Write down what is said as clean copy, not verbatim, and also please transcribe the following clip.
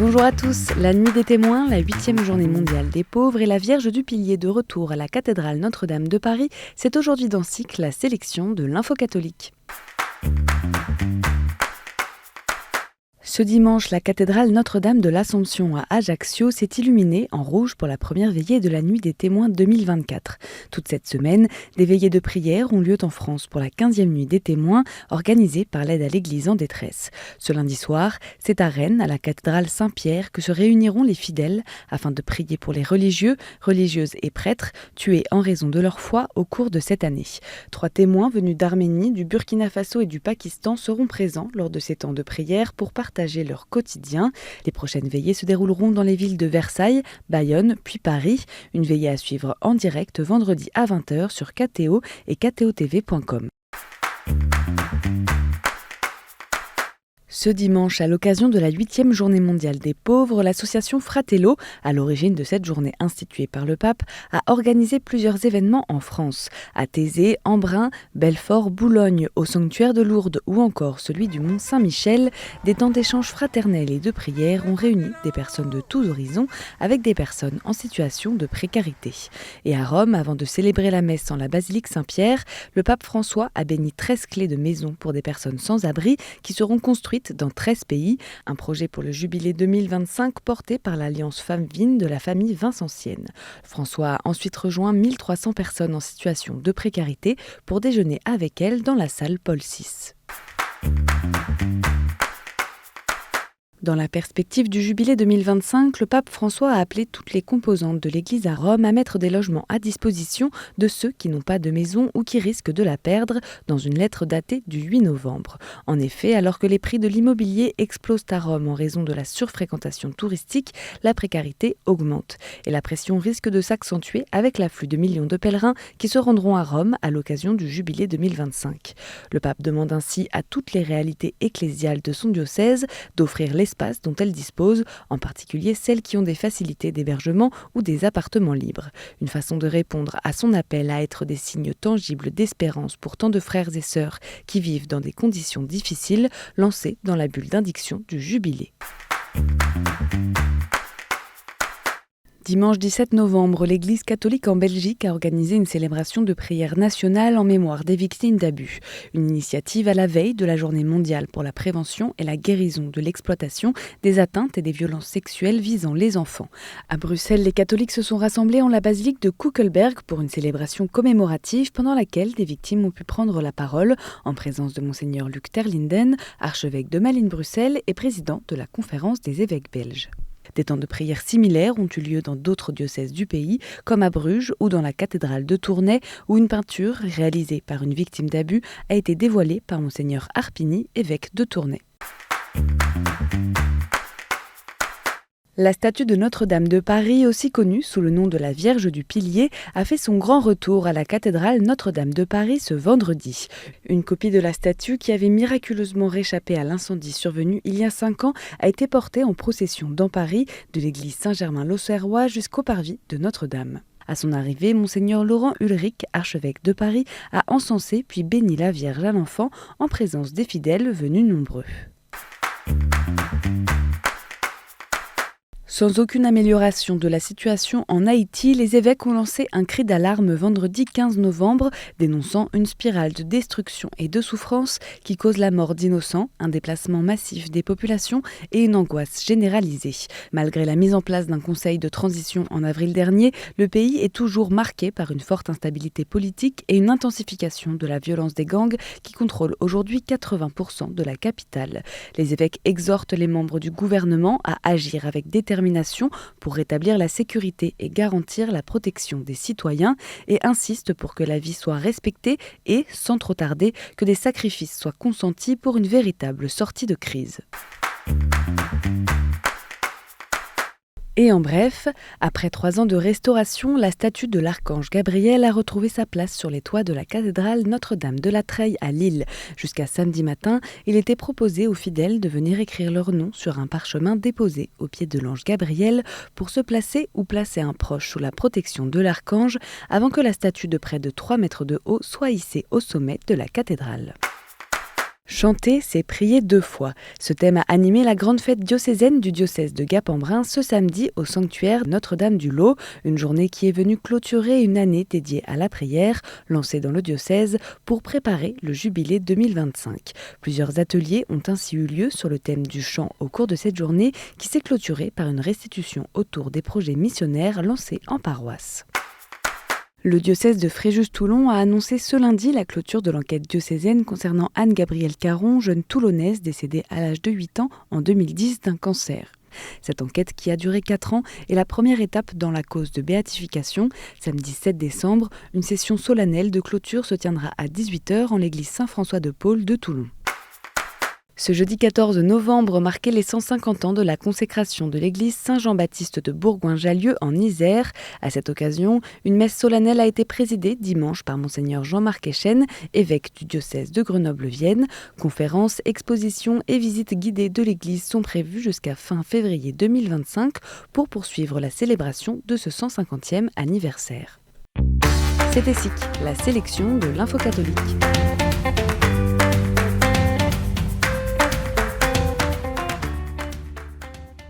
Bonjour à tous, la Nuit des témoins, la 8e journée mondiale des pauvres et la Vierge du Pilier de retour à la cathédrale Notre-Dame de Paris, c'est aujourd'hui dans Cycle la sélection de l'Info catholique. Ce dimanche, la cathédrale Notre-Dame de l'Assomption à Ajaccio s'est illuminée en rouge pour la première veillée de la Nuit des témoins 2024. Toute cette semaine, des veillées de prière ont lieu en France pour la 15e Nuit des témoins, organisée par l'aide à l'Église en détresse. Ce lundi soir, c'est à Rennes, à la cathédrale Saint-Pierre, que se réuniront les fidèles afin de prier pour les religieux, religieuses et prêtres tués en raison de leur foi au cours de cette année. 3 témoins venus d'Arménie, du Burkina Faso et du Pakistan seront présents lors de ces temps de prière pour partager leur quotidien. Les prochaines veillées se dérouleront dans les villes de Versailles, Bayonne, puis Paris. Une veillée à suivre en direct vendredi à 20h sur KTO et ktotv.com. Ce dimanche, à l'occasion de la 8e journée mondiale des pauvres, l'association Fratello, à l'origine de cette journée instituée par le pape, a organisé plusieurs événements en France. À Thésée, Embrun, Belfort, Boulogne, au sanctuaire de Lourdes ou encore celui du Mont Saint-Michel, des temps d'échange fraternels et de prière ont réuni des personnes de tous horizons avec des personnes en situation de précarité. Et à Rome, avant de célébrer la messe en la basilique Saint-Pierre, le pape François a béni 13 clés de maison pour des personnes sans abri qui seront construites dans 13 pays, un projet pour le jubilé 2025 porté par l'Alliance Femmes-Vignes de la famille Vincencienne. François a ensuite rejoint 1300 personnes en situation de précarité pour déjeuner avec elles dans la salle Paul VI. Dans la perspective du jubilé 2025, le pape François a appelé toutes les composantes de l'Église à Rome à mettre des logements à disposition de ceux qui n'ont pas de maison ou qui risquent de la perdre, dans une lettre datée du 8 novembre. En effet, alors que les prix de l'immobilier explosent à Rome en raison de la surfréquentation touristique, la précarité augmente. Et la pression risque de s'accentuer avec l'afflux de millions de pèlerins qui se rendront à Rome à l'occasion du jubilé 2025. Le pape demande ainsi à toutes les réalités ecclésiales de son diocèse d'offrir l'espace dont elles disposent, en particulier celles qui ont des facilités d'hébergement ou des appartements libres. Une façon de répondre à son appel à être des signes tangibles d'espérance pour tant de frères et sœurs qui vivent dans des conditions difficiles, lancée dans la bulle d'indiction du jubilé. Dimanche 17 novembre, l'Église catholique en Belgique a organisé une célébration de prière nationale en mémoire des victimes d'abus. Une initiative à la veille de la journée mondiale pour la prévention et la guérison de l'exploitation, des atteintes et des violences sexuelles visant les enfants. À Bruxelles, les catholiques se sont rassemblés en la basilique de Koekelberg pour une célébration commémorative pendant laquelle des victimes ont pu prendre la parole en présence de Monseigneur Luc Terlinden, archevêque de Malines-Bruxelles et président de la Conférence des évêques belges. Des temps de prière similaires ont eu lieu dans d'autres diocèses du pays, comme à Bruges ou dans la cathédrale de Tournai, où une peinture réalisée par une victime d'abus a été dévoilée par Monseigneur Harpigny, évêque de Tournai. La statue de Notre-Dame de Paris, aussi connue sous le nom de la Vierge du Pilier, a fait son grand retour à la cathédrale Notre-Dame de Paris ce vendredi. Une copie de la statue, qui avait miraculeusement réchappé à l'incendie survenu il y a 5 ans, a été portée en procession dans Paris, de l'église Saint-Germain-l'Auxerrois jusqu'au parvis de Notre-Dame. À son arrivée, Monseigneur Laurent Ulrich, archevêque de Paris, a encensé puis béni la Vierge à l'enfant en présence des fidèles venus nombreux. Sans aucune amélioration de la situation en Haïti, les évêques ont lancé un cri d'alarme vendredi 15 novembre, dénonçant une spirale de destruction et de souffrance qui cause la mort d'innocents, un déplacement massif des populations et une angoisse généralisée. Malgré la mise en place d'un conseil de transition en avril dernier, le pays est toujours marqué par une forte instabilité politique et une intensification de la violence des gangs qui contrôlent aujourd'hui 80% de la capitale. Les évêques exhortent les membres du gouvernement à agir avec détermination pour rétablir la sécurité et garantir la protection des citoyens et insiste pour que la vie soit respectée et, sans trop tarder, que des sacrifices soient consentis pour une véritable sortie de crise. Et en bref, après 3 ans de restauration, la statue de l'archange Gabriel a retrouvé sa place sur les toits de la cathédrale Notre-Dame de la Treille à Lille. Jusqu'à samedi matin, il était proposé aux fidèles de venir écrire leur nom sur un parchemin déposé au pied de l'ange Gabriel pour se placer ou placer un proche sous la protection de l'archange avant que la statue de près de 3 mètres de haut soit hissée au sommet de la cathédrale. Chanter, c'est prier 2 fois. Ce thème a animé la grande fête diocésaine du diocèse de Gap-en-Brun ce samedi au sanctuaire Notre-Dame-du-Lot, une journée qui est venue clôturer une année dédiée à la prière, lancée dans le diocèse pour préparer le jubilé 2025. Plusieurs ateliers ont ainsi eu lieu sur le thème du chant au cours de cette journée qui s'est clôturée par une restitution autour des projets missionnaires lancés en paroisse. Le diocèse de Fréjus-Toulon a annoncé ce lundi la clôture de l'enquête diocésaine concernant Anne-Gabrielle Caron, jeune toulonnaise décédée à l'âge de 8 ans en 2010 d'un cancer. Cette enquête, qui a duré 4 ans, est la première étape dans la cause de béatification. Samedi 7 décembre, une session solennelle de clôture se tiendra à 18h en l'église Saint-François de Paule de Toulon. Ce jeudi 14 novembre marquait les 150 ans de la consécration de l'église Saint-Jean-Baptiste de Bourgoin-Jallieu en Isère. À cette occasion, une messe solennelle a été présidée dimanche par Monseigneur Jean-Marc Echen, évêque du diocèse de Grenoble-Vienne. Conférences, expositions et visites guidées de l'église sont prévues jusqu'à fin février 2025 pour poursuivre la célébration de ce 150e anniversaire. C'était SIC, la sélection de l'Info catholique.